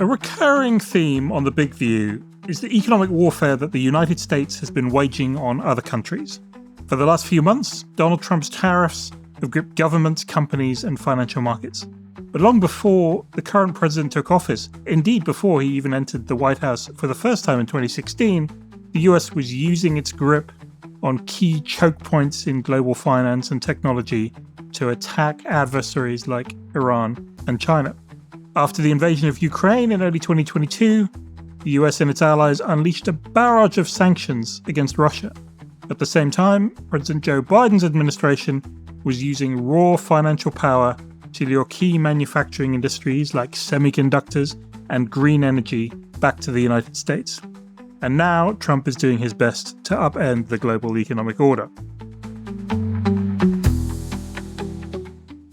A recurring theme on The Big View is the economic warfare that the United States has been waging on other countries. For the last few months, Donald Trump's tariffs have gripped governments, companies, and financial markets. But long before the current president took office, indeed before he even entered the White House for the first time in 2016, the US was using its grip on key choke points in global finance and technology to attack adversaries like Iran and China. After the invasion of Ukraine in early 2022, the US and its allies unleashed a barrage of sanctions against Russia. At the same time, President Joe Biden's administration was using raw financial power to lure key manufacturing industries like semiconductors and green energy back to the United States. And now Trump is doing his best to upend the global economic order.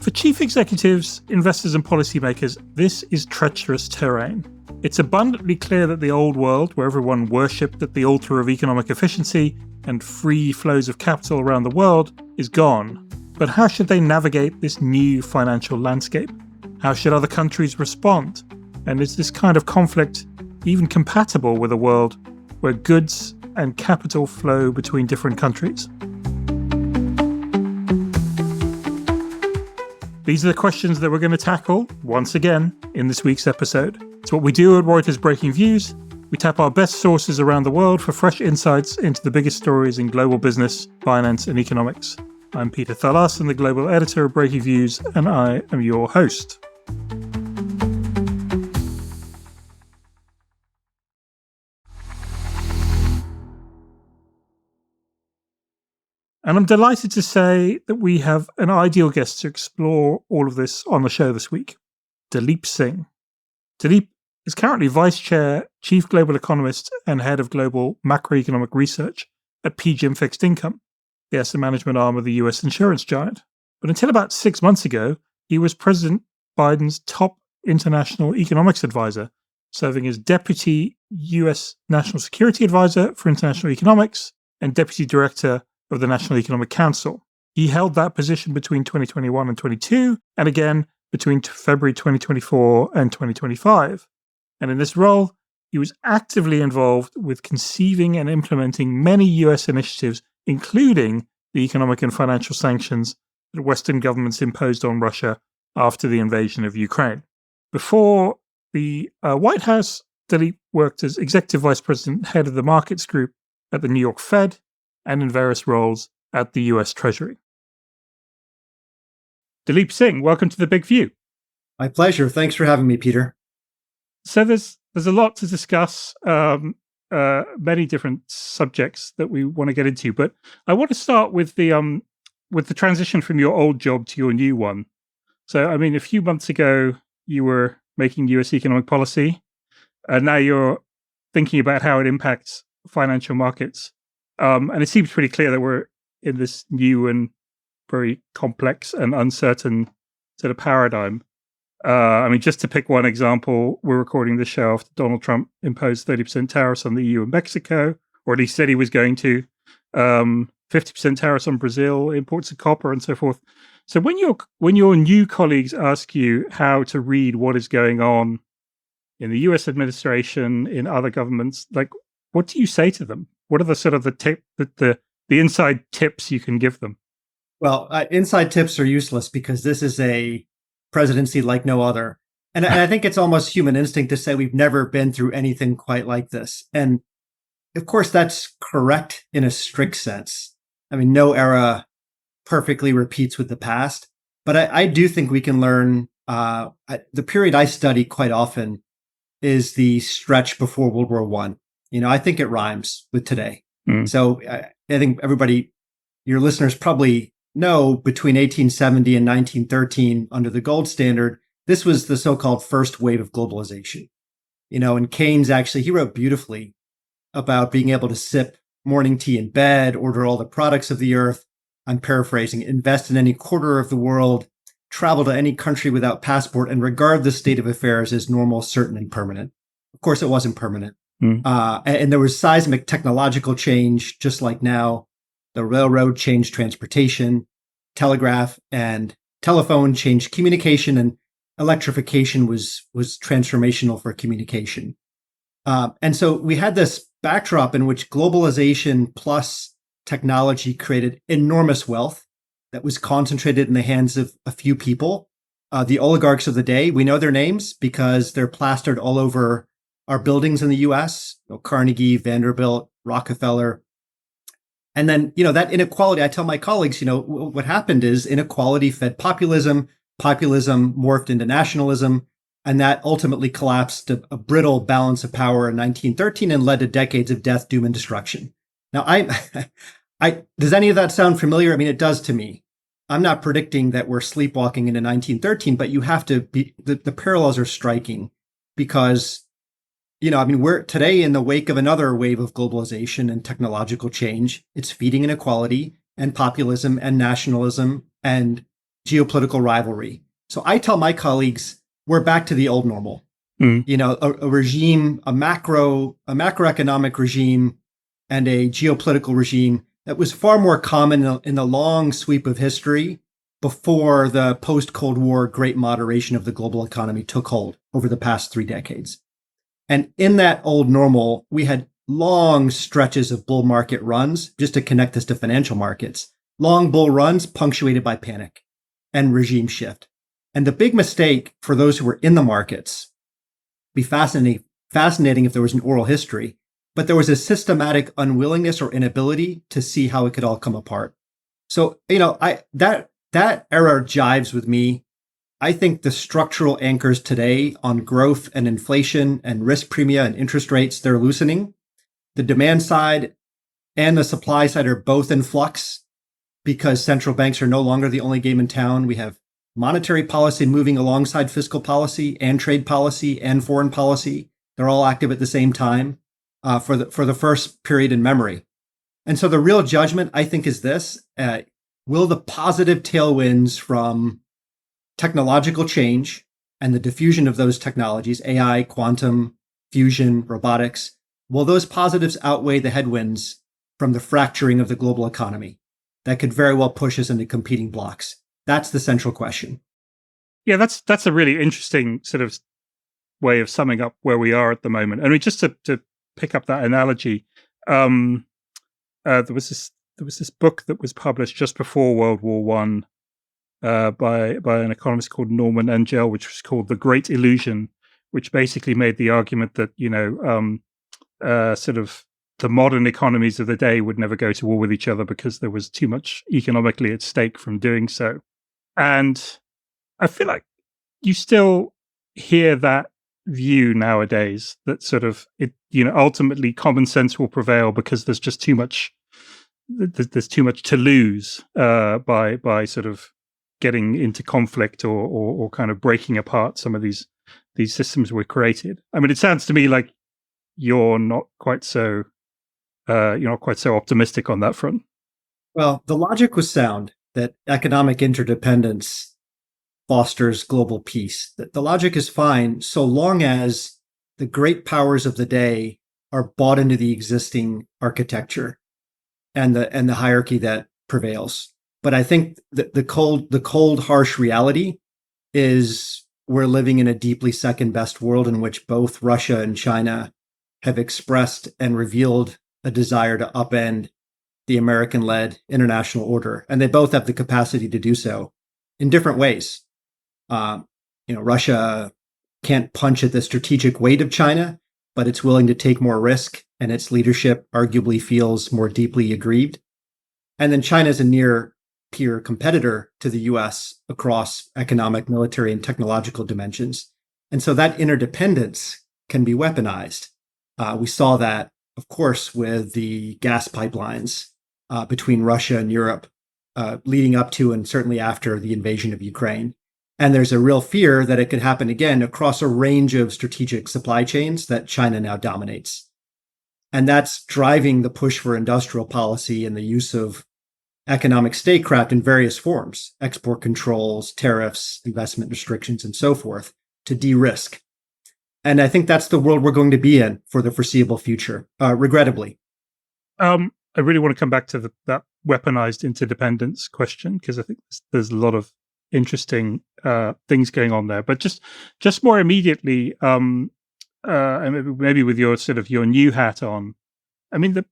For chief executives, investors, and policymakers, this is treacherous terrain. It's abundantly clear that the old world, where everyone worshipped at the altar of economic efficiency and free flows of capital around the world, is gone. But how should they navigate this new financial landscape? How should other countries respond? And is this kind of conflict even compatible with a world where goods and capital flow between different countries? These are the questions that we're going to tackle, once again, in this week's episode. It's what we do at Reuters Breaking Views. We tap our best sources around the world for fresh insights into the biggest stories in global business, finance, and economics. I'm Peter Thalasson, the global editor of Breaking Views, and I am your host. And I'm delighted to say that we have an ideal guest to explore all of this on the show this week, Daleep Singh. Daleep is currently Vice Chair, Chief Global Economist, and Head of Global Macroeconomic Research at PGIM Fixed Income, the asset management arm of the US insurance giant. But until about 6 months ago, he was President Biden's top international economics advisor, serving as Deputy US National Security Advisor for International Economics and Deputy Director of the National Economic Council. He held that position between 2021 and 22, and again between February 2024 and 2025. And in this role, he was actively involved with conceiving and implementing many US initiatives, including the economic and financial sanctions that Western governments imposed on Russia after the invasion of Ukraine. Before the White House, Daleep worked as Executive Vice President, Head of the Markets Group at the New York Fed, and in various roles at the US Treasury. Daleep Singh, welcome to The Big View. My pleasure. Thanks for having me, Peter. So there's a lot to discuss, many different subjects that we want to get into, but I want to start with the transition from your old job to your new one. So, I mean, a few months ago, you were making US economic policy, and now you're thinking about how it impacts financial markets. And it seems pretty clear that we're in this new and very complex and uncertain sort of paradigm. I mean, just to pick one example, we're recording this show after Donald Trump imposed 30% tariffs on the EU and Mexico, or at least said he was going to, 50% tariffs on Brazil, imports of copper, and so forth. So when your new colleagues ask you how to read what is going on in the US administration, in other governments, like, what do you say to them? What are the sort of the inside tips you can give them? Well, inside tips are useless because this is a presidency like no other. And I think it's almost human instinct to say we've never been through anything quite like this. And of course, that's correct in a strict sense. I mean, no era perfectly repeats with the past. But I do think we can learn. The period I study quite often is the stretch before World War I. You know, I think it rhymes with today. So I think everybody, your listeners probably know between 1870 and 1913, under the gold standard, this was the so-called first wave of globalization. You know, and Keynes actually, he wrote beautifully about being able to sip morning tea in bed, order all the products of the earth. I'm paraphrasing, invest in any quarter of the world, travel to any country without passport, and regard the state of affairs as normal, certain, and permanent. Of course, it wasn't permanent. And there was seismic technological change, just like now. The railroad changed transportation, telegraph and telephone changed communication, and electrification was transformational for communication. And so we had this backdrop in which globalization plus technology created enormous wealth that was concentrated in the hands of a few people. The oligarchs of the day, we know their names because they're plastered all over our buildings in the US, Carnegie, Vanderbilt, Rockefeller. And then, that inequality, I tell my colleagues, what happened is inequality fed populism, populism morphed into nationalism, and that ultimately collapsed a brittle balance of power in 1913 and led to decades of death, doom, and destruction. Now, does any of that sound familiar? I mean, it does to me. I'm not predicting that we're sleepwalking into 1913, but you have to be, the parallels are striking because, we're today in the wake of another wave of globalization and technological change. It's feeding inequality and populism and nationalism and geopolitical rivalry. So I tell my colleagues, we're back to the old normal. A regime, a macroeconomic regime and a geopolitical regime that was far more common in the long sweep of history before the post-Cold War great moderation of the global economy took hold over the past 3 decades. And in that old normal, we had long stretches of bull market runs, just to connect this to financial markets, long bull runs punctuated by panic and regime shift. And the big mistake for those who were in the markets, be fascinating if there was an oral history, but there was a systematic unwillingness or inability to see how it could all come apart. So, that era jives with me. I think the structural anchors today on growth and inflation and risk premia and interest rates, they're loosening. The demand side and the supply side are both in flux because central banks are no longer the only game in town. We have monetary policy moving alongside fiscal policy and trade policy and foreign policy. They're all active at the same time for the first period in memory. And so the real judgment, I think, is this. Will the positive tailwinds from technological change and the diffusion of those technologies, AI, quantum, fusion, robotics, will those positives outweigh the headwinds from the fracturing of the global economy that could very well push us into competing blocks? That's the central question. Yeah, that's a really interesting sort of way of summing up where we are at the moment. I mean, just to pick up that analogy, there was this book that was published just before World War One by an economist called Norman Angell, which was called The Great Illusion, which basically made the argument that sort of the modern economies of the day would never go to war with each other because there was too much economically at stake from doing so. And I feel like you still hear that view nowadays, that sort of ultimately common sense will prevail because there's just too much. There's too much to lose by sort of getting into conflict or kind of breaking apart some of these systems we created. I mean, it sounds to me like you're not quite so optimistic on that front. Well, the logic was sound that economic interdependence fosters global peace. That the logic is fine so long as the great powers of the day are bought into the existing architecture and the hierarchy that prevails. But I think the cold, harsh reality is we're living in a deeply second best world in which both Russia and China have expressed and revealed a desire to upend the American-led international order. And they both have the capacity to do so in different ways. Russia can't punch at the strategic weight of China, but it's willing to take more risk, and its leadership arguably feels more deeply aggrieved. And then China is a near peer competitor to the US across economic, military, and technological dimensions. And so that interdependence can be weaponized. We saw that, of course, with the gas pipelines between Russia and Europe leading up to and certainly after the invasion of Ukraine. And there's a real fear that it could happen again across a range of strategic supply chains that China now dominates. And that's driving the push for industrial policy and the use of economic statecraft in various forms, export controls, tariffs, investment restrictions, and so forth, to de-risk. And I think that's the world we're going to be in for the foreseeable future, regrettably. I really want to come back to that weaponized interdependence question, because I think there's a lot of interesting things going on there. But just more immediately, and maybe with your sort of your new hat on, I mean, the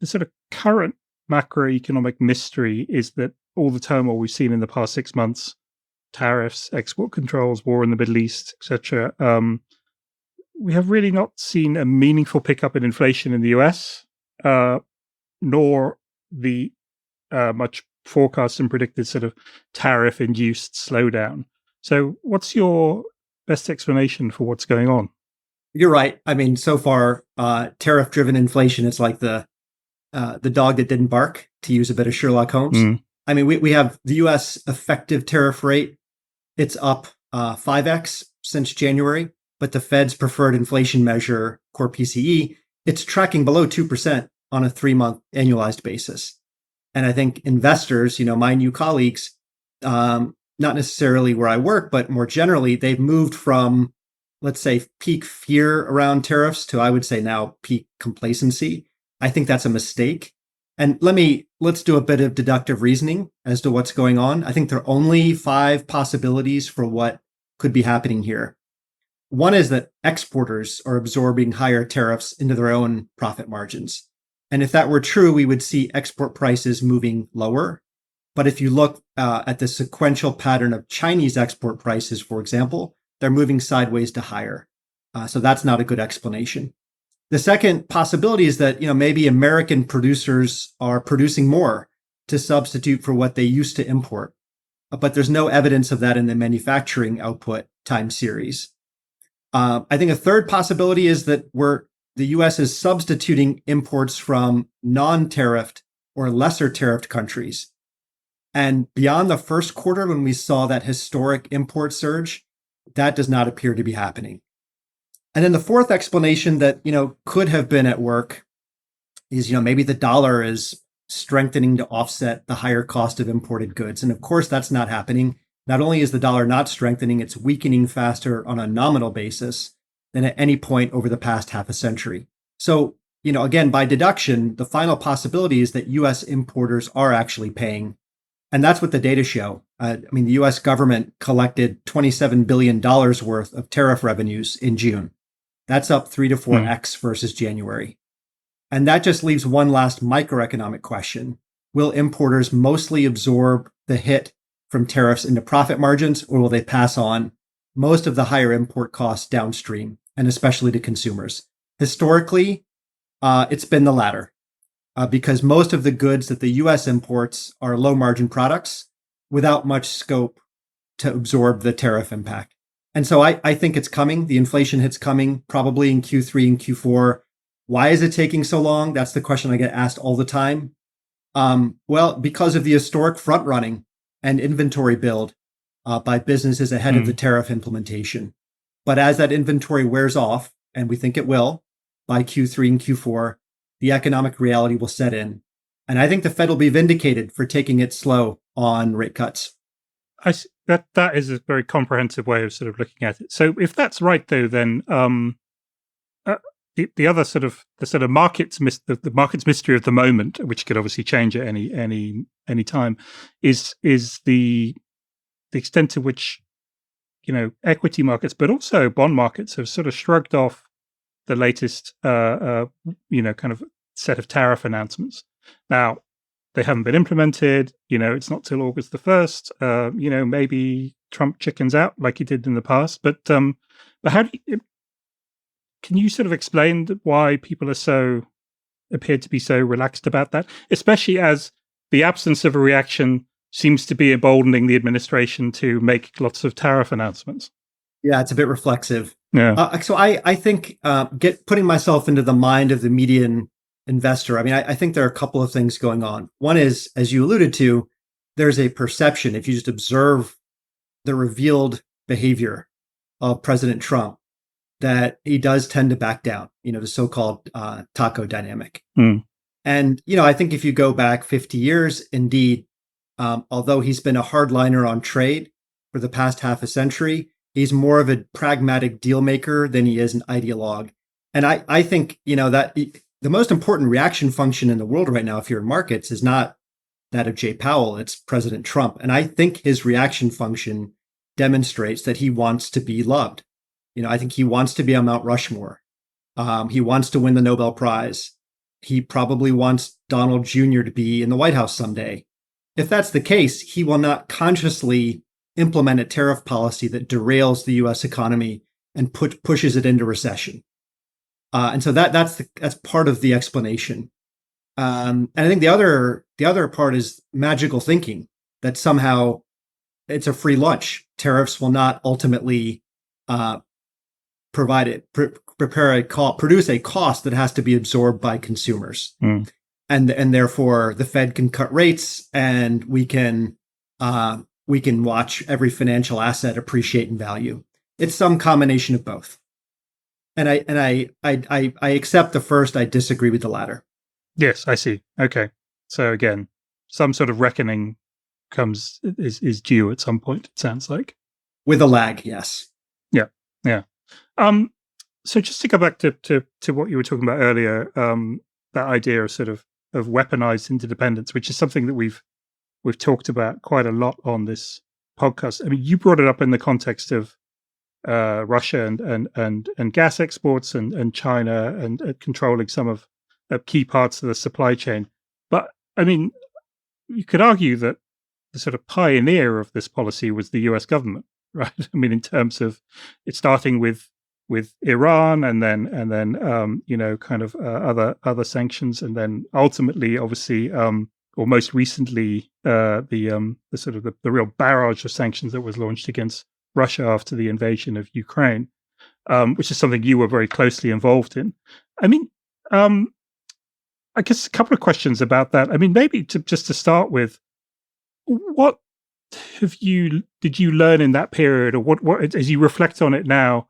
sort of current macroeconomic mystery is that all the turmoil we've seen in the past 6 months, tariffs, export controls, war in the Middle East, etc. We have really not seen a meaningful pickup in inflation in the US, nor the much forecast and predicted sort of tariff-induced slowdown. So what's your best explanation for what's going on? You're right. I mean, so far, tariff-driven inflation is like the dog that didn't bark, to use a bit of Sherlock Holmes. I mean, we have the U.S. effective tariff rate. It's up 5x since January, but the Fed's preferred inflation measure, core PCE, it's tracking below 2% on a 3-month annualized basis. And I think investors, my new colleagues, not necessarily where I work, but more generally, they've moved from, let's say, peak fear around tariffs to, I would say now, peak complacency. I think that's a mistake. And let's do a bit of deductive reasoning as to what's going on. I think there are only 5 possibilities for what could be happening here. One is that exporters are absorbing higher tariffs into their own profit margins. And if that were true, we would see export prices moving lower. But if you look at the sequential pattern of Chinese export prices, for example, they're moving sideways to higher. So that's not a good explanation. The second possibility is that, maybe American producers are producing more to substitute for what they used to import. But there's no evidence of that in the manufacturing output time series. I think a third possibility is that the U.S. is substituting imports from non-tariffed or lesser tariffed countries. And beyond the first quarter, when we saw that historic import surge, that does not appear to be happening. And then the fourth explanation that, could have been at work is, maybe the dollar is strengthening to offset the higher cost of imported goods. And of course, that's not happening. Not only is the dollar not strengthening, it's weakening faster on a nominal basis than at any point over the past half a century. So, again, by deduction, the final possibility is that U.S. importers are actually paying. And that's what the data show. The U.S. government collected $27 billion worth of tariff revenues in June. That's up 3 to 4x versus January. And that just leaves one last microeconomic question. Will importers mostly absorb the hit from tariffs into profit margins, or will they pass on most of the higher import costs downstream, and especially to consumers? Historically, it's been the latter, because most of the goods that the U.S. imports are low margin products without much scope to absorb the tariff impact. And so I think it's coming. The inflation hit's coming probably in Q3 and Q4. Why is it taking so long? That's the question I get asked all the time. Well, because of the historic front running and inventory build by businesses ahead of the tariff implementation. But as that inventory wears off, and we think it will, by Q3 and Q4, the economic reality will set in. And I think the Fed will be vindicated for taking it slow on rate cuts. That is a very comprehensive way of sort of looking at it. So if that's right, though, then the other sort of market's the market's mystery of the moment, which could obviously change at any time, is the extent to which equity markets, but also bond markets, have sort of shrugged off the latest kind of set of tariff announcements. Now, they haven't been implemented. It's not till August the 1st. Maybe Trump chickens out like he did in the past. But how can you sort of explain why people appear to be so relaxed about that, especially as the absence of a reaction seems to be emboldening the administration to make lots of tariff announcements? Yeah, it's a bit reflexive. Yeah. So I think putting myself into the mind of the median investor, I think there are a couple of things going on. One is, as you alluded to, there's a perception, if you just observe the revealed behavior of President Trump, that he does tend to back down, the so-called taco dynamic. And, I think if you go back 50 years, indeed, although he's been a hardliner on trade for the past half a century, he's more of a pragmatic deal maker than he is an ideologue. And I think, that the most important reaction function in the world right now, if you're in markets, is not that of Jay Powell, it's President Trump. And I think his reaction function demonstrates that he wants to be loved. I think he wants to be on Mount Rushmore. He wants to win the Nobel Prize. He probably wants Donald Jr. to be in the White House someday. If that's the case, he will not consciously implement a tariff policy that derails the U.S. economy and pushes it into recession. And so that's part of the explanation. And I think the other part is magical thinking, that somehow it's a free lunch. Tariffs will not ultimately produce a cost that has to be absorbed by consumers. And therefore the Fed can cut rates, and we can watch every financial asset appreciate in value. It's some combination of both. And I accept the first. I disagree with the latter. Yes, I see. Okay. So again, some sort of reckoning is due at some point, it sounds like. With a lag, yes. Yeah. So just to go back to what you were talking about earlier, that idea of sort of weaponized interdependence, which is something that we've talked about quite a lot on this podcast. I mean, you brought it up in the context of Russia and gas exports and China and controlling some of key parts of the supply chain. But I mean, you could argue that the sort of pioneer of this policy was the US government, right? I mean, in terms of it starting with Iran and then kind of other sanctions, and then ultimately, obviously, or most recently, the sort of the real barrage of sanctions that was launched against Russia after the invasion of Ukraine, which is something you were very closely involved in. I mean, I guess a couple of questions about that. I mean, maybe just to start with, what did you learn in that period, or what as you reflect on it now?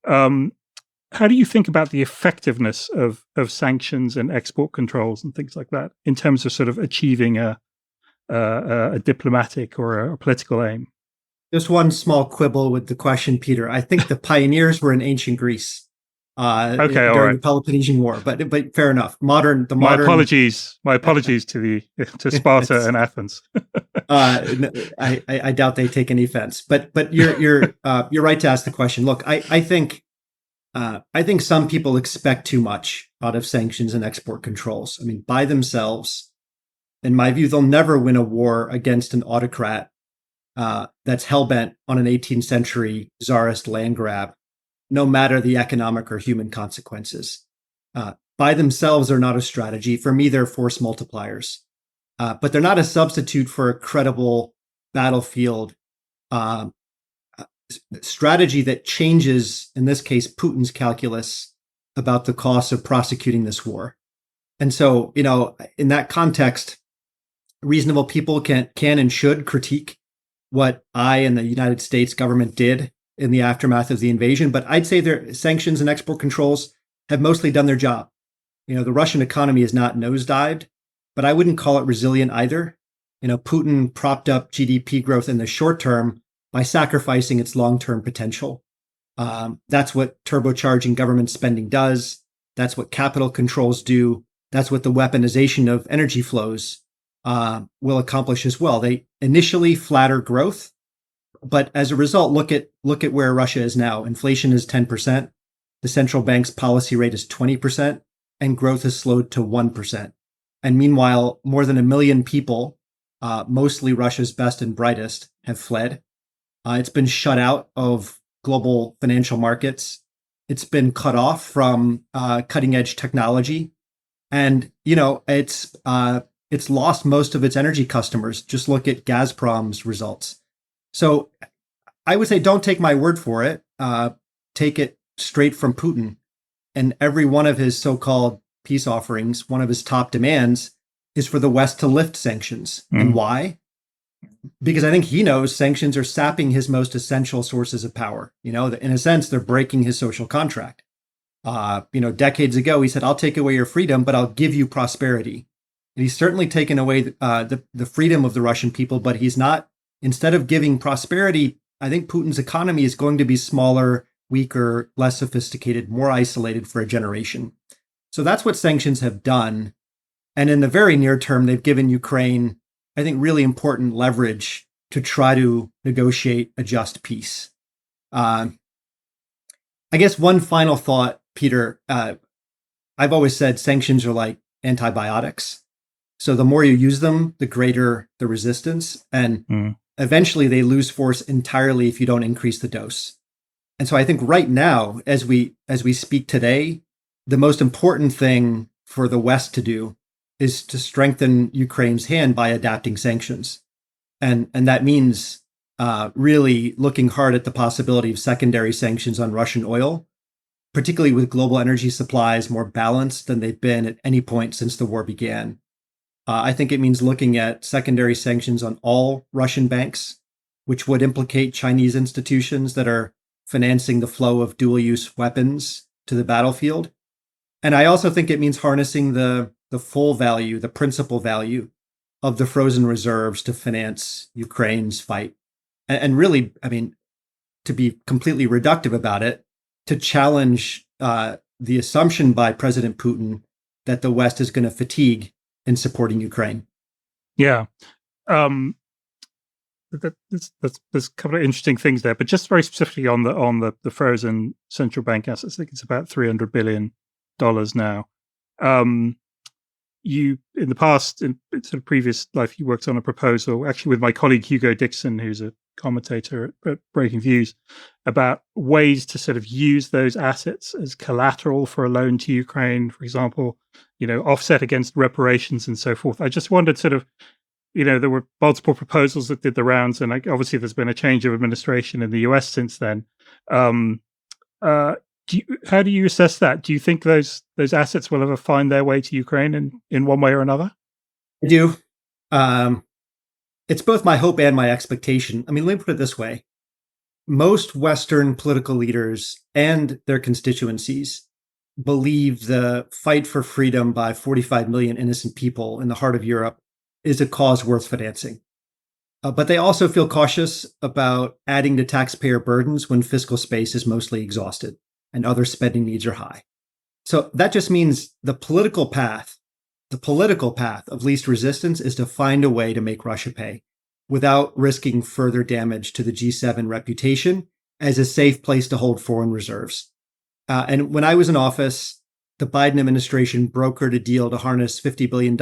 How do you think about the effectiveness of sanctions and export controls and things like that in terms of sort of achieving a diplomatic or a political aim? Just one small quibble with the question, Peter. I think the pioneers were in ancient Greece during the Peloponnesian War, but fair enough. My apologies to Sparta and Athens. I doubt they take any offense, but you're right to ask the question. Look, I think some people expect too much out of sanctions and export controls. I mean, by themselves, in my view, they'll never win a war against an autocrat that's hell-bent on an 18th century czarist land grab, no matter the economic or human consequences. By themselves, they're not a strategy. For me, they're force multipliers. But they're not a substitute for a credible battlefield strategy that changes, in this case, Putin's calculus about the cost of prosecuting this war. And so, in that context, reasonable people can and should critique what I and the United States government did in the aftermath of the invasion. But I'd say their sanctions and export controls have mostly done their job. The Russian economy is not nosedived, but I wouldn't call it resilient either. Putin propped up GDP growth in the short term by sacrificing its long-term potential. That's what turbocharging government spending does. That's what capital controls do. That's what the weaponization of energy flows will accomplish as well. They initially flatter growth, but as a result, look at where Russia is now. Inflation is 10%. The central bank's policy rate is 20%, and growth has slowed to 1%. And meanwhile, more than 1 million people, mostly Russia's best and brightest, have fled. It's been shut out of global financial markets. It's been cut off from cutting edge technology. And, it's lost most of its energy customers. Just look at Gazprom's results. So I would say, don't take my word for it. Take it straight from Putin. And every one of his so-called peace offerings, one of his top demands is for the West to lift sanctions. And why? Because I think he knows sanctions are sapping his most essential sources of power. In a sense, they're breaking his social contract. Decades ago, he said, I'll take away your freedom, but I'll give you prosperity. And he's certainly taken away the freedom of the Russian people, but he's not. Instead of giving prosperity, I think Putin's economy is going to be smaller, weaker, less sophisticated, more isolated for a generation. So that's what sanctions have done. And in the very near term, they've given Ukraine I think, really important leverage to try to negotiate a just peace. I guess one final thought, Peter. I've always said sanctions are like antibiotics. So the more you use them, the greater the resistance. And eventually they lose force entirely if you don't increase the dose. And so I think right now, as we speak today, the most important thing for the West to do is to strengthen Ukraine's hand by adapting sanctions. And that means really looking hard at the possibility of secondary sanctions on Russian oil, particularly with global energy supplies more balanced than they've been at any point since the war began. I think it means looking at secondary sanctions on all Russian banks, which would implicate Chinese institutions that are financing the flow of dual-use weapons to the battlefield. And I also think it means harnessing the full value, the principal value of the frozen reserves to finance Ukraine's fight. And really, I mean, to be completely reductive about it, to challenge the assumption by President Putin that the West is going to fatigue in supporting Ukraine. Yeah. There's a couple of interesting things there, but just very specifically on the frozen central bank assets, I think it's about $300 billion now. You, in the past, in sort of previous life, you worked on a proposal, actually with my colleague Hugo Dixon, who's a commentator at Breaking Views, about ways to sort of use those assets as collateral for a loan to Ukraine, for example, offset against reparations and so forth. I just wondered sort of, there were multiple proposals that did the rounds, and obviously there's been a change of administration in the US since then. How do you assess that? Do you think those assets will ever find their way to Ukraine in one way or another? I do. It's both my hope and my expectation. I mean, let me put it this way. Most Western political leaders and their constituencies believe the fight for freedom by 45 million innocent people in the heart of Europe is a cause worth financing. But they also feel cautious about adding to taxpayer burdens when fiscal space is mostly exhausted and other spending needs are high. So that just means the political path of least resistance is to find a way to make Russia pay without risking further damage to the G7 reputation as a safe place to hold foreign reserves. And when I was in office, the Biden administration brokered a deal to harness $50 billion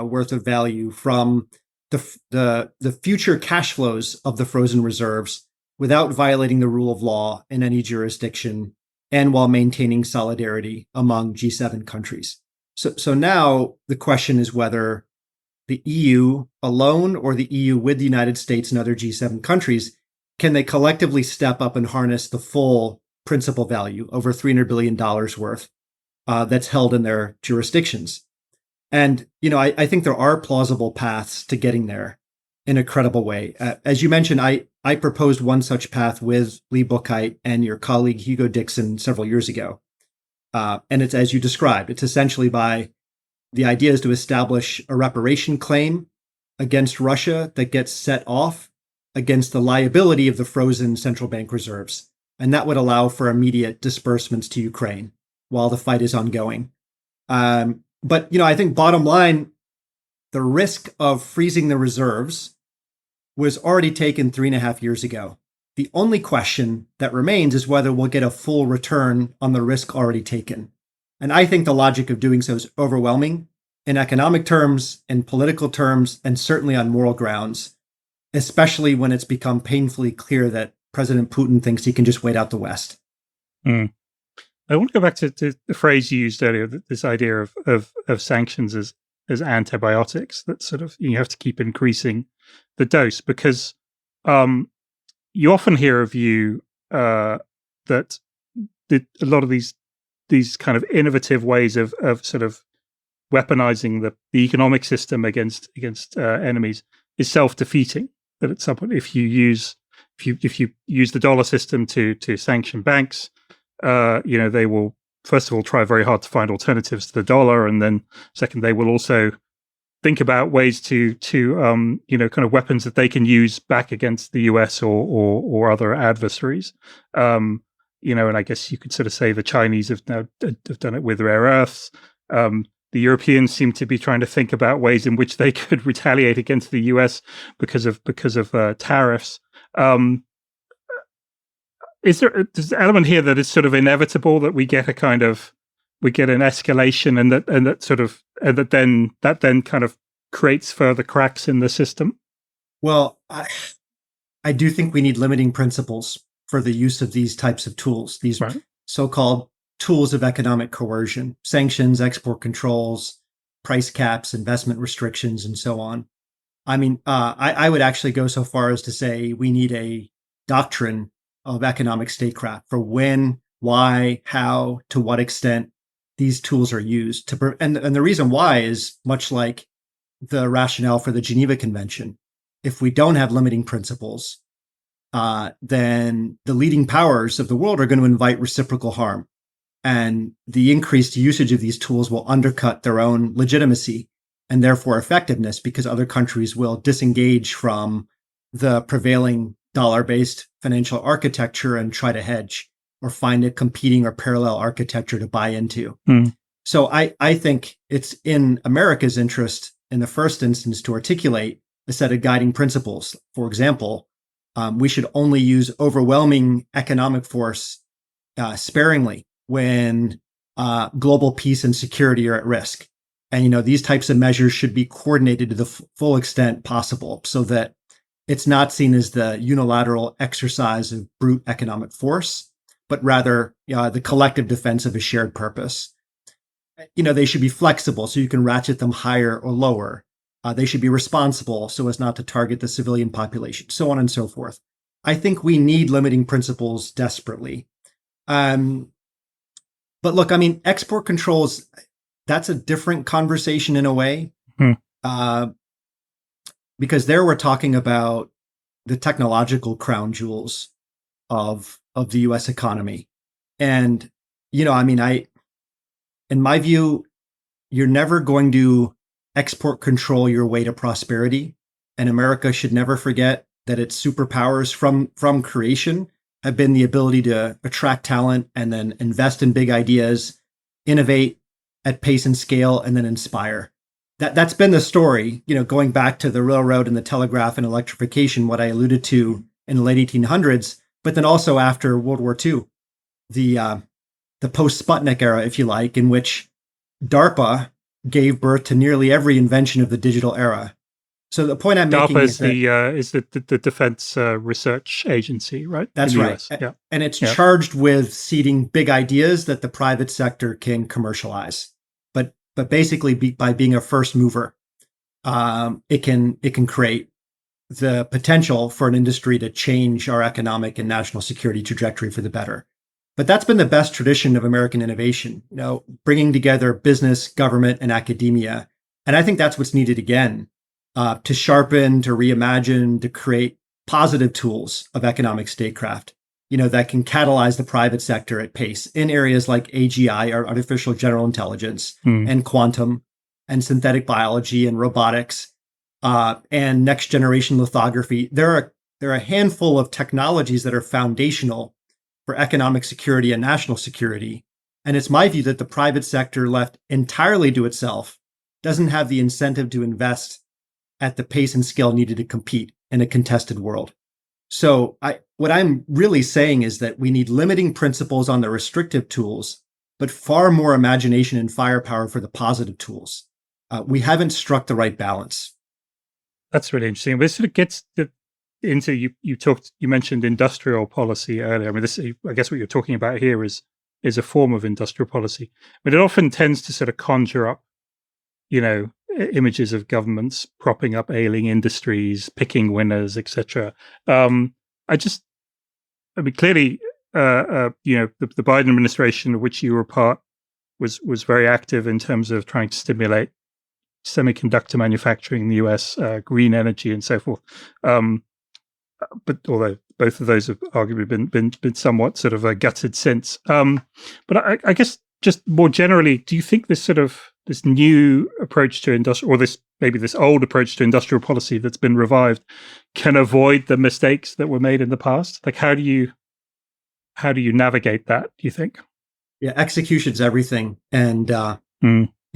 worth of value from the future cash flows of the frozen reserves without violating the rule of law in any jurisdiction and while maintaining solidarity among G7 countries. So now the question is whether the EU alone or the EU with the United States and other G7 countries, can they collectively step up and harness the full principal value, over $300 billion worth, that's held in their jurisdictions? And, I think there are plausible paths to getting there in a credible way. As you mentioned, I proposed one such path with Lee Buchheit and your colleague Hugo Dixon several years ago. And it's as you described, it's essentially the idea is to establish a reparation claim against Russia that gets set off against the liability of the frozen central bank reserves. And that would allow for immediate disbursements to Ukraine while the fight is ongoing. But, I think bottom line, the risk of freezing the reserves was already taken 3.5 years ago. The only question that remains is whether we'll get a full return on the risk already taken. And I think the logic of doing so is overwhelming in economic terms, in political terms, and certainly on moral grounds, especially when it's become painfully clear that President Putin thinks he can just wait out the West. I want to go back to the phrase you used earlier, this idea of sanctions as antibiotics, that sort of you have to keep increasing the dose, because you often hear a view that a lot of these kind of innovative ways of sort of weaponizing the economic system against enemies is self-defeating. That at some point, if you use the dollar system to sanction banks, they will first of all try very hard to find alternatives to the dollar, and then second, they will also think about ways to kind of weapons that they can use back against the US or other adversaries. And I guess you could sort of say the Chinese have done it with rare earths. the Europeans seem to be trying to think about ways in which they could retaliate against the US because of tariffs. Is there an element here that is sort of inevitable that we get an escalation and that then kind of creates further cracks in the system? Well, I do think we need limiting principles for the use of these types of tools, these right. so-called tools of economic coercion, sanctions, export controls, price caps, investment restrictions, and so on. I mean, I would actually go so far as to say we need a doctrine of economic statecraft for when, why, how, to what extent these tools are used. And the reason why is much like the rationale for the Geneva Convention. If we don't have limiting principles, then the leading powers of the world are going to invite reciprocal harm. And the increased usage of these tools will undercut their own legitimacy and therefore effectiveness, because other countries will disengage from the prevailing dollar-based financial architecture and try to hedge or find a competing or parallel architecture to buy into. So I think it's in America's interest in the first instance to articulate a set of guiding principles. For example, we should only use overwhelming economic force sparingly when global peace and security are at risk. And, these types of measures should be coordinated to the full extent possible so that it's not seen as the unilateral exercise of brute economic force, but rather the collective defense of a shared purpose. They should be flexible so you can ratchet them higher or lower. They should be responsible so as not to target the civilian population, so on and so forth. I think we need limiting principles desperately. But look, export controls, that's a different conversation in a way. Because there we're talking about the technological crown jewels of the US economy. And, in my view, you're never going to export control your way to prosperity. And America should never forget that its superpowers from creation have been the ability to attract talent and then invest in big ideas, innovate at pace and scale, and then inspire. That's been the story, going back to the railroad and the telegraph and electrification, what I alluded to in the late 1800s, but then also after World War II, the post-Sputnik era, if you like, in which DARPA gave birth to nearly every invention of the digital era. So the point I'm making is that is the Defense Research Agency, right? That's right. Yeah. And it's charged with seeding big ideas that the private sector can commercialize. But basically, by being a first mover, it can create the potential for an industry to change our economic and national security trajectory for the better. But that's been the best tradition of American innovation, bringing together business, government, and academia. And I think that's what's needed again, to sharpen, to reimagine, to create positive tools of economic statecraft, that can catalyze the private sector at pace in areas like AGI, or artificial general intelligence, and quantum, and synthetic biology, and robotics, and next generation lithography. There are a handful of technologies that are foundational for economic security and national security. And it's my view that the private sector, left entirely to itself, doesn't have the incentive to invest at the pace and scale needed to compete in a contested world. So what I'm really saying is that we need limiting principles on the restrictive tools, but far more imagination and firepower for the positive tools. We haven't struck the right balance. That's really interesting. This sort of gets into you mentioned industrial policy earlier. I guess what you're talking about here is a form of industrial policy, but it often tends to sort of conjure up, images of governments propping up ailing industries, picking winners, etc. Clearly, the Biden administration, of which you were part, was very active in terms of trying to stimulate semiconductor manufacturing in the US, green energy, and so forth. But although both of those have arguably been somewhat sort of gutted since. But I guess just more generally, do you think this new approach to industrial, or this old approach to industrial policy that's been revived, can avoid the mistakes that were made in the past? Like, how do you navigate that, do you think? Yeah, execution's everything. And,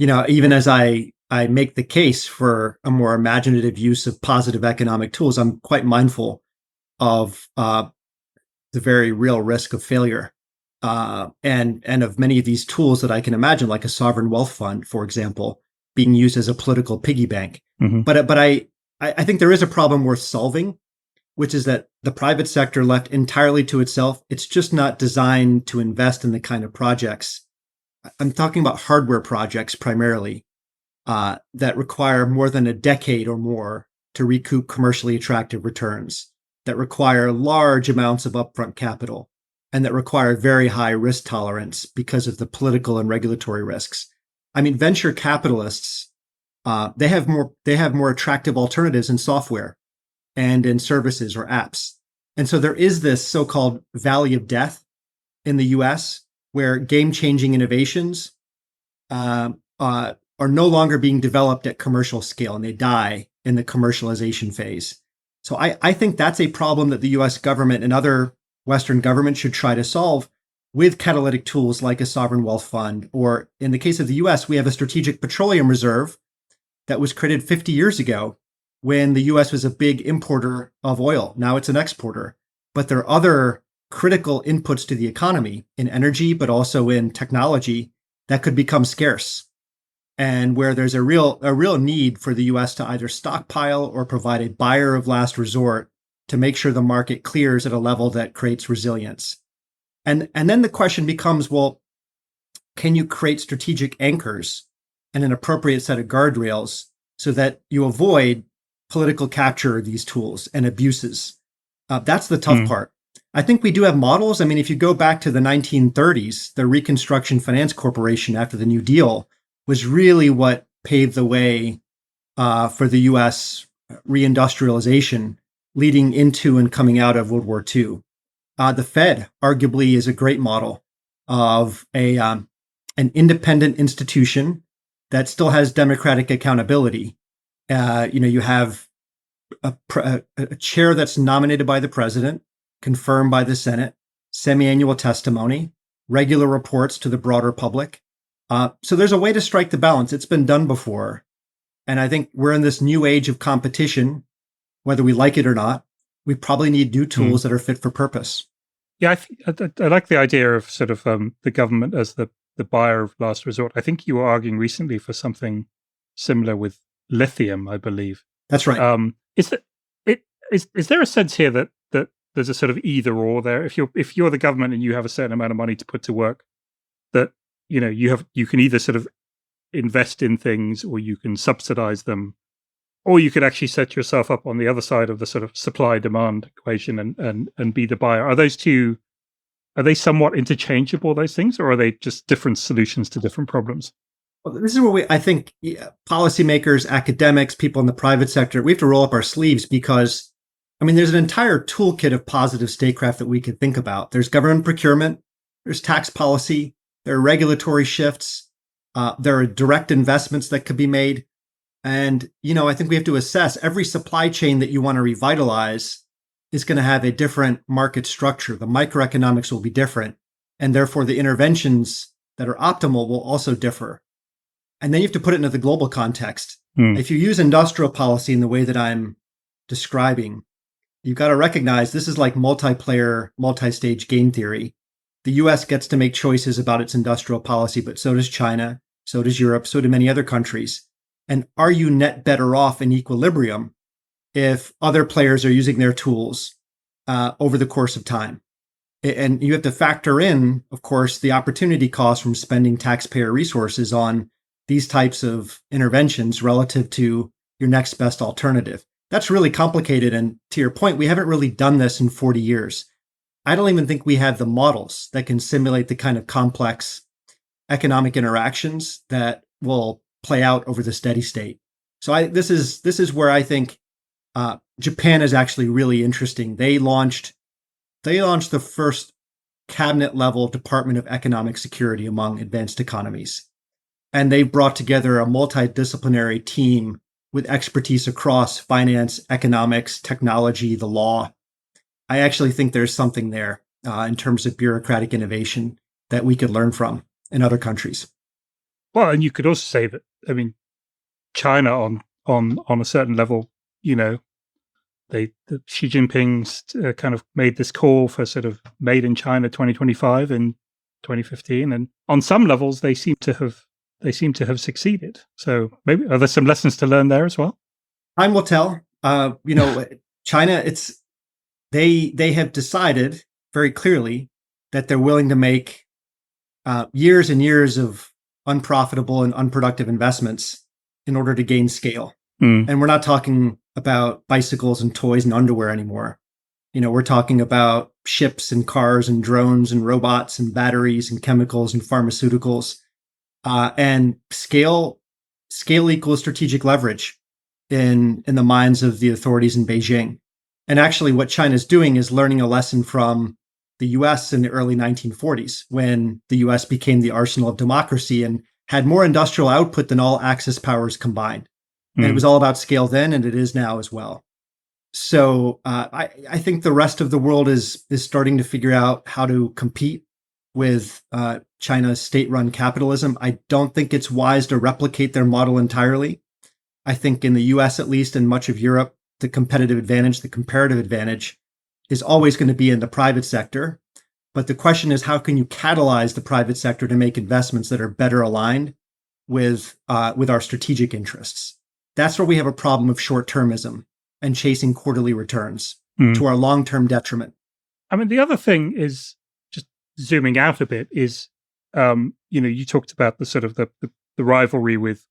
even as I make the case for a more imaginative use of positive economic tools, I'm quite mindful of the very real risk of failure, and of many of these tools that I can imagine, like a sovereign wealth fund, for example, being used as a political piggy bank. Mm-hmm. But I think there is a problem worth solving, which is that the private sector left entirely to itself, it's just not designed to invest in the kind of projects. I'm talking about hardware projects primarily, that require more than a decade or more to recoup commercially attractive returns, that require large amounts of upfront capital, and that require very high risk tolerance because of the political and regulatory risks. I mean, venture capitalists, they have more attractive alternatives in software and in services or apps. And so there is this so-called valley of death in the US where game-changing innovations are no longer being developed at commercial scale, and they die in the commercialization phase. So I think that's a problem that the US government and other Western governments should try to solve with catalytic tools like a sovereign wealth fund. Or in the case of the US, we have a strategic petroleum reserve that was created 50 years ago when the US was a big importer of oil. Now it's an exporter. But there are other critical inputs to the economy in energy, but also in technology that could become scarce, and where there's a real need for the US to either stockpile or provide a buyer of last resort to make sure the market clears at a level that creates resilience. And then the question becomes, well, can you create strategic anchors and an appropriate set of guardrails so that you avoid political capture of these tools and abuses? That's the tough part. I think we do have models. I mean, if you go back to the 1930s, the Reconstruction Finance Corporation after the New Deal was really what paved the way for the US reindustrialization leading into and coming out of World War II. The Fed arguably is a great model of an independent institution that still has democratic accountability. You have a chair that's nominated by the president, confirmed by the Senate, semi-annual testimony, regular reports to the broader public. So there's a way to strike the balance. It's been done before. And I think we're in this new age of competition, whether we like it or not. We probably need new tools that are fit for purpose. Yeah, I like the idea of sort of the government as the buyer of last resort. I think you were arguing recently for something similar with lithium, I believe. That's right. Is there a sense here that there's a sort of either or there? If you're the government and you have a certain amount of money to put to work, that you can either sort of invest in things, or you can subsidize them, or you could actually set yourself up on the other side of the sort of supply demand equation and be the buyer. Are they somewhat interchangeable, those things, or are they just different solutions to different problems? Well, this is where I think policymakers, academics, people in the private sector, we have to roll up our sleeves because, I mean, there's an entire toolkit of positive statecraft that we could think about. There's government procurement, there's tax policy, there are regulatory shifts, there are direct investments that could be made. And, I think we have to assess every supply chain that you want to revitalize is going to have a different market structure. The microeconomics will be different. And therefore, the interventions that are optimal will also differ. And then you have to put it into the global context. If you use industrial policy in the way that I'm describing, you've got to recognize this is like multiplayer, multi-stage game theory. The US gets to make choices about its industrial policy, but so does China, so does Europe, so do many other countries. And are you net better off in equilibrium if other players are using their tools over the course of time? And you have to factor in, of course, the opportunity cost from spending taxpayer resources on these types of interventions relative to your next best alternative. That's really complicated. And to your point, we haven't really done this in 40 years. I don't even think we have the models that can simulate the kind of complex economic interactions that will play out over the steady state. So this is where I think Japan is actually really interesting. They launched the first cabinet level Department of Economic Security among advanced economies. And they brought together a multidisciplinary team with expertise across finance, economics, technology, the law. I actually think there's something there in terms of bureaucratic innovation that we could learn from in other countries. Well, and you could also say that, I mean, China on a certain level, Xi Jinping's kind of made this call for sort of made in China 2025 in 2015, and on some levels they seem to have succeeded. So maybe are there some lessons to learn there as well? Time will tell. China, they have decided very clearly that they're willing to make years and years of unprofitable and unproductive investments in order to gain scale. And we're not talking about bicycles and toys and underwear anymore. We're talking about ships and cars and drones and robots and batteries and chemicals and pharmaceuticals. And scale equals strategic leverage in the minds of the authorities in Beijing. And actually, what China's doing is learning a lesson from the US in the early 1940s, when the US became the arsenal of democracy and had more industrial output than all Axis powers combined. And it was all about scale then, and it is now as well. So I think the rest of the world is starting to figure out how to compete with China's state-run capitalism. I don't think it's wise to replicate their model entirely. I think in the US, at least, and much of Europe, the competitive advantage, the comparative advantage is always going to be in the private sector. But the question is, how can you catalyze the private sector to make investments that are better aligned with our strategic interests? That's where we have a problem of short-termism and chasing quarterly returns to our long-term detriment. I mean, the other thing is, just zooming out a bit, is you talked about the sort of the rivalry with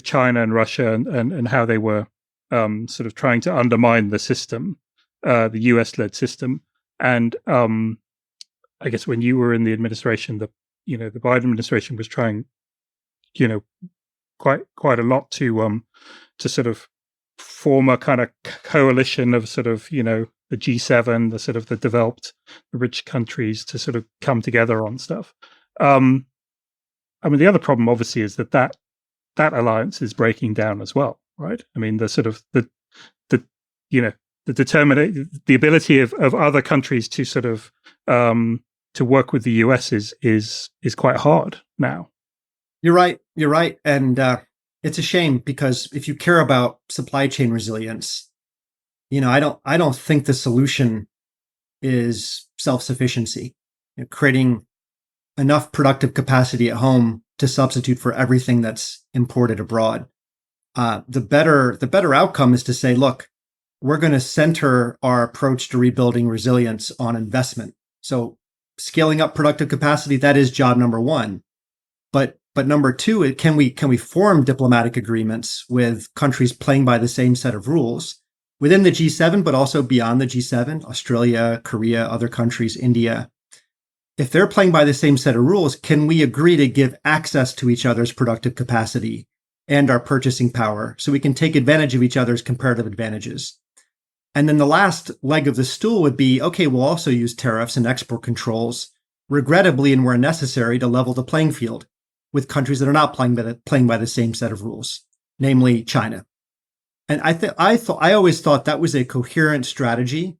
China and Russia and how they were sort of trying to undermine the system, the US-led system. And I guess when you were in the administration, the Biden administration was trying, quite a lot to sort of form a kind of coalition of sort of the G7, the sort of the developed, the rich countries to sort of come together on stuff. I mean, the other problem obviously is that alliance is breaking down as well, right? I mean, the sort of the ability of other countries to sort of to work with the US is quite hard now. You're right. And it's a shame, because if you care about supply chain resilience, I don't think the solution is self-sufficiency, creating enough productive capacity at home to substitute for everything that's imported abroad. The better outcome is to say, look, we're going to center our approach to rebuilding resilience on investment. So scaling up productive capacity, that is job number one. But number two, can we form diplomatic agreements with countries playing by the same set of rules within the G7, but also beyond the G7, Australia, Korea, other countries, India? If they're playing by the same set of rules, can we agree to give access to each other's productive capacity and our purchasing power so we can take advantage of each other's comparative advantages? And then the last leg of the stool would be, okay, we'll also use tariffs and export controls, regrettably and where necessary, to level the playing field with countries that are not playing by the same set of rules, namely China. And I always thought that was a coherent strategy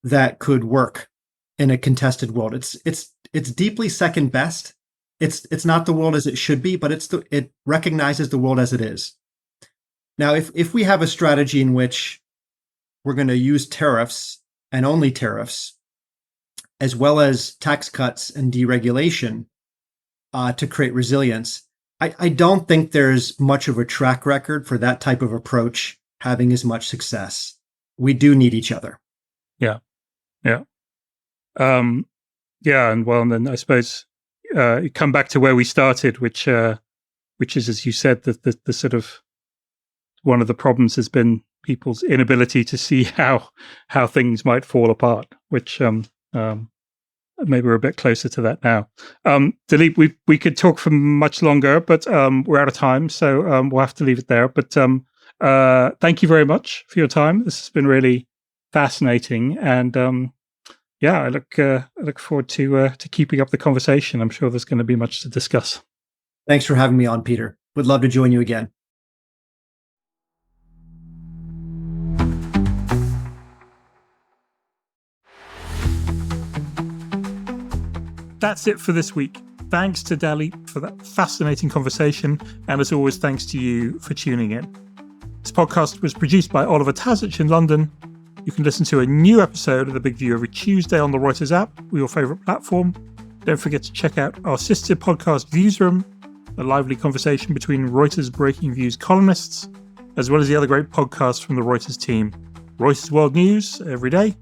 that could work in a contested world. It's deeply second best. It's not the world as it should be, but it recognizes the world as it is. Now, if we have a strategy in which we're going to use tariffs and only tariffs, as well as tax cuts and deregulation, to create resilience, I don't think there's much of a track record for that type of approach having as much success. We do need each other. Yeah. And then I suppose come back to where we started, which is, as you said, the sort of one of the problems has been people's inability to see how things might fall apart, which maybe we're a bit closer to that now. Dileep, we could talk for much longer, but we're out of time, so we'll have to leave it there. But thank you very much for your time. This has been really fascinating, and I look forward to keeping up the conversation. I'm sure there's going to be much to discuss. Thanks for having me on, Peter. Would love to join you again. That's it for this week. Thanks to Dalip for that fascinating conversation, and as always, thanks to you for tuning in. This podcast was produced by Oliver Tazich in London. You can listen to a new episode of The Big View every Tuesday on the Reuters app or your favourite platform. Don't forget to check out our sister podcast Viewsroom, a lively conversation between Reuters Breaking Views columnists, as well as the other great podcasts from the Reuters team, Reuters World News every day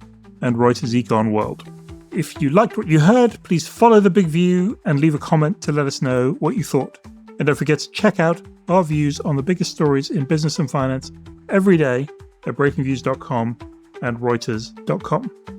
and Reuters Econ World. If you liked what you heard, please follow The Big View and leave a comment to let us know what you thought. And don't forget to check out our views on the biggest stories in business and finance every day at breakingviews.com and reuters.com.